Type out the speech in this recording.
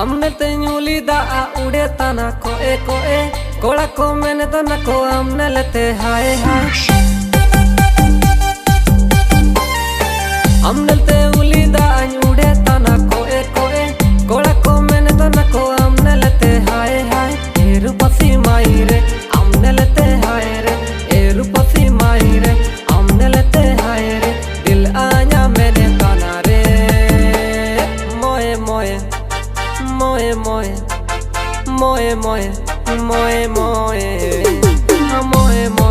हमने तेंजुली दा उड़े तना कोए कोए कोड़ा को मैंने तना को हमने लेते हाय हाय हमने तेंजुली दा उड़े तना कोए कोए कोड़ा को मैंने तना को हमने लेते हाय हाय ए रूपसी माई रे हमने लेते हाय रे ए रूपसी माई रे हमने लेते हाय रे दिल आया मैंने तना रे मोए मोए मोए मोए मोए मोए मोए मोए मोए मोए